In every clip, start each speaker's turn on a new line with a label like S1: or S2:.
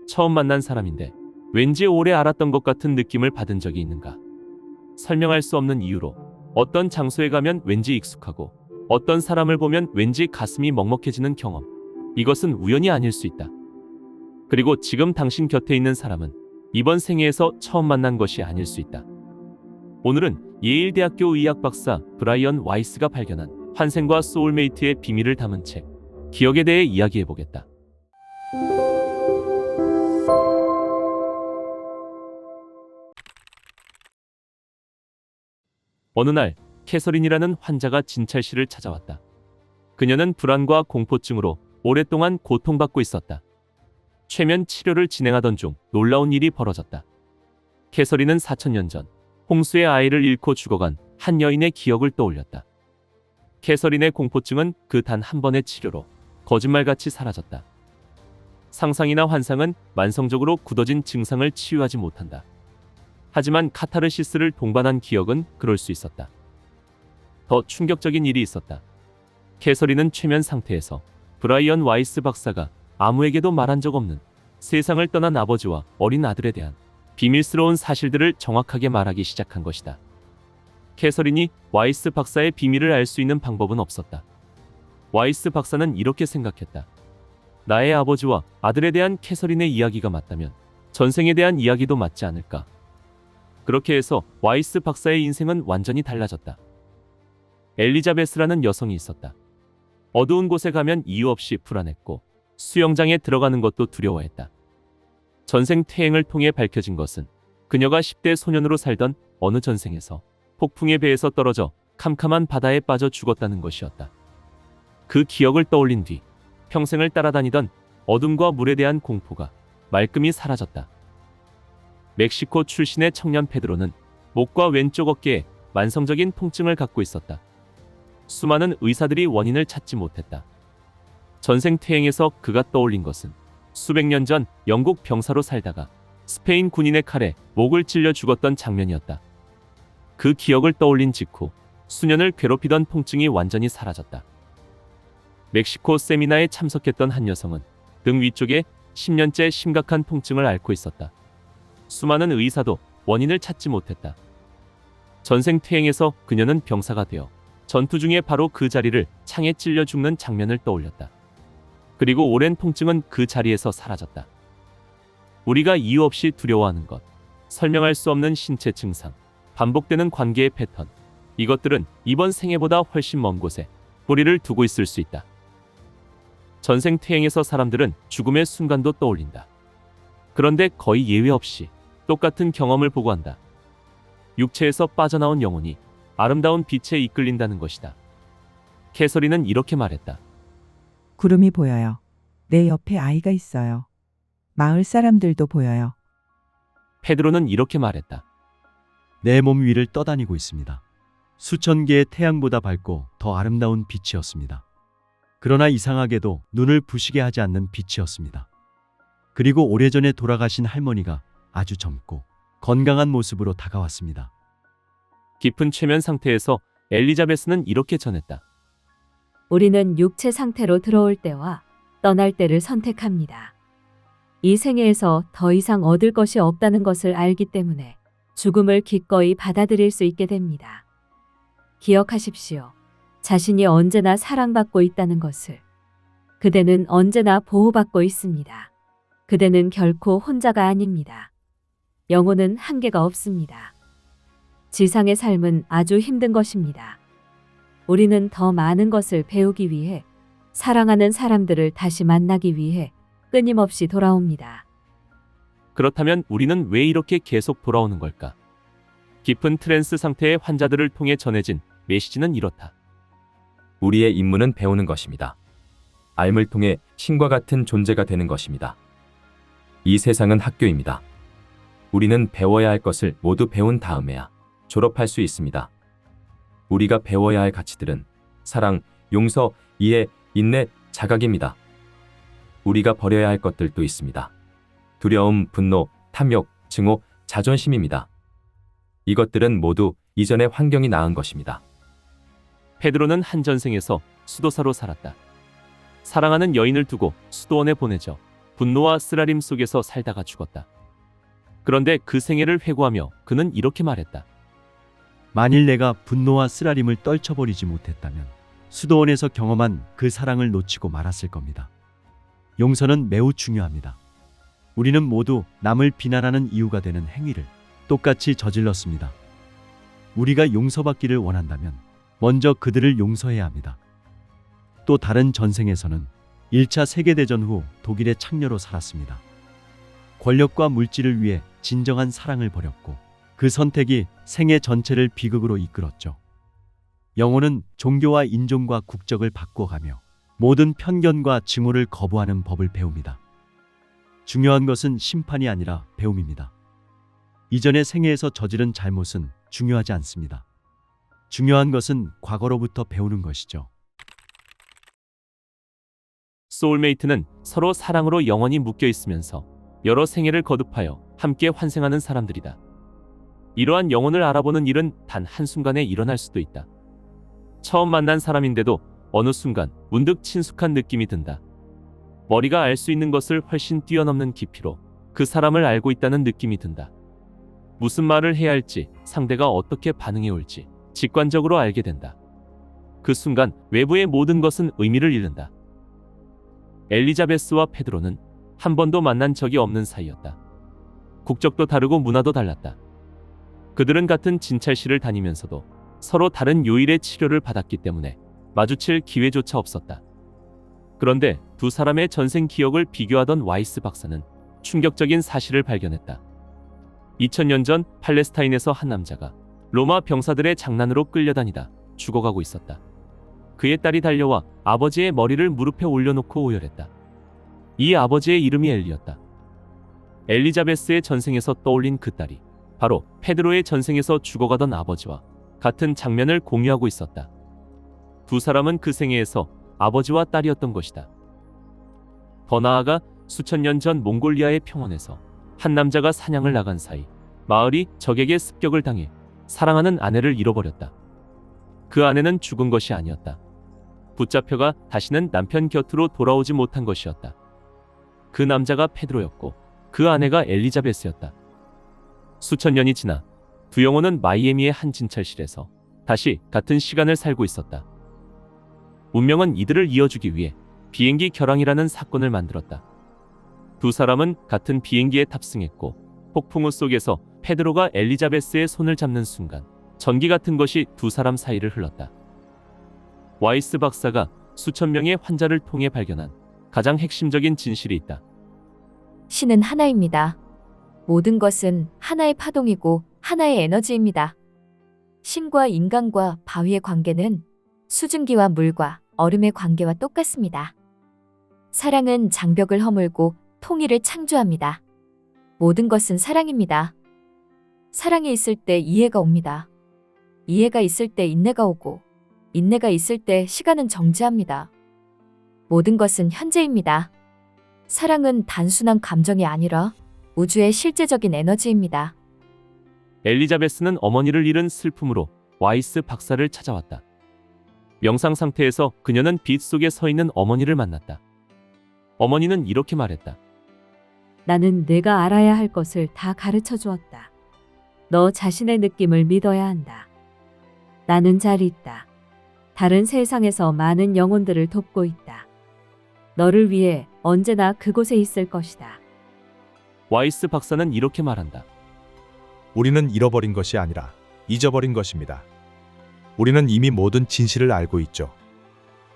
S1: 처음 만난 사람인데 왠지 오래 알았던 것 같은 느낌을 받은 적이 있는가? 설명할 수 없는 이유로 어떤 장소에 가면 왠지 익숙하고 어떤 사람을 보면 왠지 가슴이 먹먹해지는 경험. 이것은 우연이 아닐 수 있다. 그리고 지금 당신 곁에 있는 사람은 이번 생애에서 처음 만난 것이 아닐 수 있다. 오늘은 예일대학교 의학 박사 브라이언 와이스가 발견한 환생과 소울메이트의 비밀을 담은 책, 기억에 대해 이야기해보겠다. 어느 날 캐서린이라는 환자가 진찰 씨를 찾아왔다. 그녀는 불안과 공포증으로 오랫동안 고통받고 있었다. 최면 치료를 진행하던 중 놀라운 일이 벌어졌다. 캐서린은 4000년 전 홍수의 아이를 잃고 죽어간 한 여인의 기억을 떠올렸다. 캐서린의 공포증은 그 단 한 번의 치료로 거짓말같이 사라졌다. 상상이나 환상은 만성적으로 굳어진 증상을 치유하지 못한다. 하지만 카타르시스를 동반한 기억은 그럴 수 있었다. 더 충격적인 일이 있었다. 캐서린은 최면 상태에서 브라이언 와이스 박사가 아무에게도 말한 적 없는 세상을 떠난 아버지와 어린 아들에 대한 비밀스러운 사실들을 정확하게 말하기 시작한 것이다. 캐서린이 와이스 박사의 비밀을 알 수 있는 방법은 없었다. 와이스 박사는 이렇게 생각했다. 나의 아버지와 아들에 대한 캐서린의 이야기가 맞다면 전생에 대한 이야기도 맞지 않을까. 그렇게 해서 와이스 박사의 인생은 완전히 달라졌다. 엘리자베스라는 여성이 있었다. 어두운 곳에 가면 이유 없이 불안했고 수영장에 들어가는 것도 두려워했다. 전생 퇴행을 통해 밝혀진 것은 그녀가 10대 소년으로 살던 어느 전생에서 폭풍의 배에서 떨어져 캄캄한 바다에 빠져 죽었다는 것이었다. 그 기억을 떠올린 뒤 평생을 따라다니던 어둠과 물에 대한 공포가 말끔히 사라졌다. 멕시코 출신의 청년 페드로는 목과 왼쪽 어깨에 만성적인 통증을 갖고 있었다. 수많은 의사들이 원인을 찾지 못했다. 전생 퇴행에서 그가 떠올린 것은 수백 년 전 영국 병사로 살다가 스페인 군인의 칼에 목을 찔려 죽었던 장면이었다. 그 기억을 떠올린 직후 수년을 괴롭히던 통증이 완전히 사라졌다. 멕시코 세미나에 참석했던 한 여성은 등 위쪽에 10년째 심각한 통증을 앓고 있었다. 수많은 의사도 원인을 찾지 못했다. 전생 퇴행에서 그녀는 병사가 되어 전투 중에 바로 그 자리를 창에 찔려 죽는 장면을 떠올렸다. 그리고 오랜 통증은 그 자리에서 사라졌다. 우리가 이유 없이 두려워하는 것, 설명할 수 없는 신체 증상, 반복되는 관계의 패턴, 이것들은 이번 생애보다 훨씬 먼 곳에 뿌리를 두고 있을 수 있다. 전생 퇴행에서 사람들은 죽음의 순간도 떠올린다. 그런데 거의 예외 없이 똑같은 경험을 보고한다. 육체에서 빠져나온 영혼이 아름다운 빛에 이끌린다는 것이다. 캐서린은 이렇게 말했다.
S2: 구름이 보여요. 내 옆에 아이가 있어요. 마을 사람들도 보여요.
S1: 페드로는 이렇게 말했다.
S3: 내 몸 위를 떠다니고 있습니다. 수천 개의 태양보다 밝고 더 아름다운 빛이었습니다. 그러나 이상하게도 눈을 부시게 하지 않는 빛이었습니다. 그리고 오래전에 돌아가신 할머니가 아주 젊고 건강한 모습으로 다가왔습니다.
S1: 깊은 최면 상태에서 엘리자베스는 이렇게 전했다.
S4: 우리는 육체 상태로 들어올 때와 떠날 때를 선택합니다. 이 생애에서 더 이상 얻을 것이 없다는 것을 알기 때문에 죽음을 기꺼이 받아들일 수 있게 됩니다. 기억하십시오. 자신이 언제나 사랑받고 있다는 것을. 그대는 언제나 보호받고 있습니다. 그대는 결코 혼자가 아닙니다. 영혼은 한계가 없습니다. 지상의 삶은 아주 힘든 것입니다. 우리는 더 많은 것을 배우기 위해, 사랑하는 사람들을 다시 만나기 위해 끊임없이 돌아옵니다.
S1: 그렇다면 우리는 왜 이렇게 계속 돌아오는 걸까? 깊은 트랜스 상태의 환자들을 통해 전해진 메시지는 이렇다.
S5: 우리의 임무는 배우는 것입니다. 삶을 통해 신과 같은 존재가 되는 것입니다. 이 세상은 학교입니다. 우리는 배워야 할 것을 모두 배운 다음에야 졸업할 수 있습니다. 우리가 배워야 할 가치들은 사랑, 용서, 이해, 인내, 자각입니다. 우리가 버려야 할 것들도 있습니다. 두려움, 분노, 탐욕, 증오, 자존심입니다. 이것들은 모두 이전의 환경이 낳은 것입니다.
S1: 페드로는 한 전생에서 수도사로 살았다. 사랑하는 여인을 두고 수도원에 보내져 분노와 쓰라림 속에서 살다가 죽었다. 그런데 그 생애를 회고하며 그는 이렇게 말했다.
S3: 만일 내가 분노와 쓰라림을 떨쳐버리지 못했다면 수도원에서 경험한 그 사랑을 놓치고 말았을 겁니다. 용서는 매우 중요합니다. 우리는 모두 남을 비난하는 이유가 되는 행위를 똑같이 저질렀습니다. 우리가 용서받기를 원한다면 먼저 그들을 용서해야 합니다. 또 다른 전생에서는 1차 세계대전 후 독일의 창녀로 살았습니다. 권력과 물질을 위해 진정한 사랑을 버렸고 그 선택이 생애 전체를 비극으로 이끌었죠. 영혼은 종교와 인종과 국적을 바꿔가며 모든 편견과 증오를 거부하는 법을 배웁니다. 중요한 것은 심판이 아니라 배움입니다. 이전의 생애에서 저지른 잘못은 중요하지 않습니다. 중요한 것은 과거로부터 배우는 것이죠.
S1: 소울메이트는 서로 사랑으로 영원히 묶여 있으면서 여러 생애를 거듭하여 함께 환생하는 사람들이다. 이러한 영혼을 알아보는 일은 단 한순간에 일어날 수도 있다. 처음 만난 사람인데도 어느 순간 문득 친숙한 느낌이 든다. 머리가 알 수 있는 것을 훨씬 뛰어넘는 깊이로 그 사람을 알고 있다는 느낌이 든다. 무슨 말을 해야 할지, 상대가 어떻게 반응해 올지 직관적으로 알게 된다. 그 순간 외부의 모든 것은 의미를 잃는다. 엘리자베스와 페드로는 한 번도 만난 적이 없는 사이였다. 국적도 다르고 문화도 달랐다. 그들은 같은 진찰실을 다니면서도 서로 다른 요일의 치료를 받았기 때문에 마주칠 기회조차 없었다. 그런데 두 사람의 전생 기억을 비교하던 와이스 박사는 충격적인 사실을 발견했다. 2000년 전 팔레스타인에서 한 남자가 로마 병사들의 장난으로 끌려다니다 죽어가고 있었다. 그의 딸이 달려와 아버지의 머리를 무릎에 올려놓고 오열했다. 이 아버지의 이름이 엘리였다. 엘리자베스의 전생에서 떠올린 그 딸이 바로 페드로의 전생에서 죽어가던 아버지와 같은 장면을 공유하고 있었다. 두 사람은 그 생애에서 아버지와 딸이었던 것이다. 더 나아가 수천 년 전 몽골리아의 평원에서 한 남자가 사냥을 나간 사이 마을이 적에게 습격을 당해 사랑하는 아내를 잃어버렸다. 그 아내는 죽은 것이 아니었다. 붙잡혀가 다시는 남편 곁으로 돌아오지 못한 것이었다. 그 남자가 페드로였고 그 아내가 엘리자베스였다. 수천 년이 지나 두 영혼은 마이애미의 한 진찰실에서 다시 같은 시간을 살고 있었다. 운명은 이들을 이어주기 위해 비행기 결항이라는 사건을 만들었다. 두 사람은 같은 비행기에 탑승했고 폭풍우 속에서 페드로가 엘리자베스의 손을 잡는 순간 전기 같은 것이 두 사람 사이를 흘렀다. 와이스 박사가 수천 명의 환자를 통해 발견한 가장 핵심적인 진실이 있다.
S4: 신은 하나입니다. 모든 것은 하나의 파동이고 하나의 에너지입니다. 신과 인간과 바위의 관계는 수증기와 물과 얼음의 관계와 똑같습니다. 사랑은 장벽을 허물고 통일을 창조합니다. 모든 것은 사랑입니다. 사랑이 있을 때 이해가 옵니다. 이해가 있을 때 인내가 오고, 인내가 있을 때 시간은 정지합니다. 모든 것은 현재입니다. 사랑은 단순한 감정이 아니라 우주의 실제적인 에너지입니다.
S1: 엘리자베스는 어머니를 잃은 슬픔으로 와이스 박사를 찾아왔다. 명상 상태에서 그녀는 빛 속에 서 있는 어머니를 만났다. 어머니는 이렇게 말했다.
S4: 나는 내가 알아야 할 것을 다 가르쳐 주었다. 너 자신의 느낌을 믿어야 한다. 나는 잘 있다. 다른 세상에서 많은 영혼들을 돕고 있다. 너를 위해 언제나 그곳에 있을 것이다.
S1: 와이스 박사는 이렇게 말한다.
S6: 우리는 잃어버린 것이 아니라 잊어버린 것입니다. 우리는 이미 모든 진실을 알고 있죠.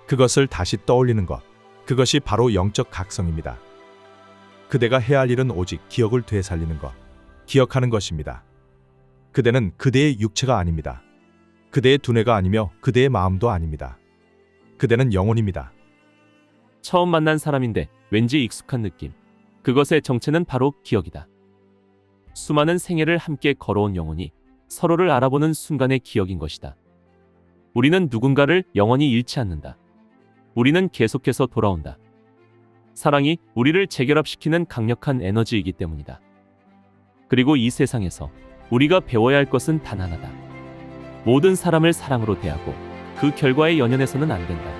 S6: 그것을 다시 떠올리는 것, 그것이 바로 영적 각성입니다. 그대가 해야 할 일은 오직 기억을 되살리는 것, 기억하는 것입니다. 그대는 그대의 육체가 아닙니다. 그대의 두뇌가 아니며 그대의 마음도 아닙니다. 그대는 영혼입니다.
S1: 처음 만난 사람인데 왠지 익숙한 느낌. 그것의 정체는 바로 기억이다. 수많은 생애를 함께 걸어온 영혼이 서로를 알아보는 순간의 기억인 것이다. 우리는 누군가를 영원히 잃지 않는다. 우리는 계속해서 돌아온다. 사랑이 우리를 재결합시키는 강력한 에너지이기 때문이다. 그리고 이 세상에서 우리가 배워야 할 것은 단 하나다. 모든 사람을 사랑으로 대하고 그 결과에 연연해서는 안 된다.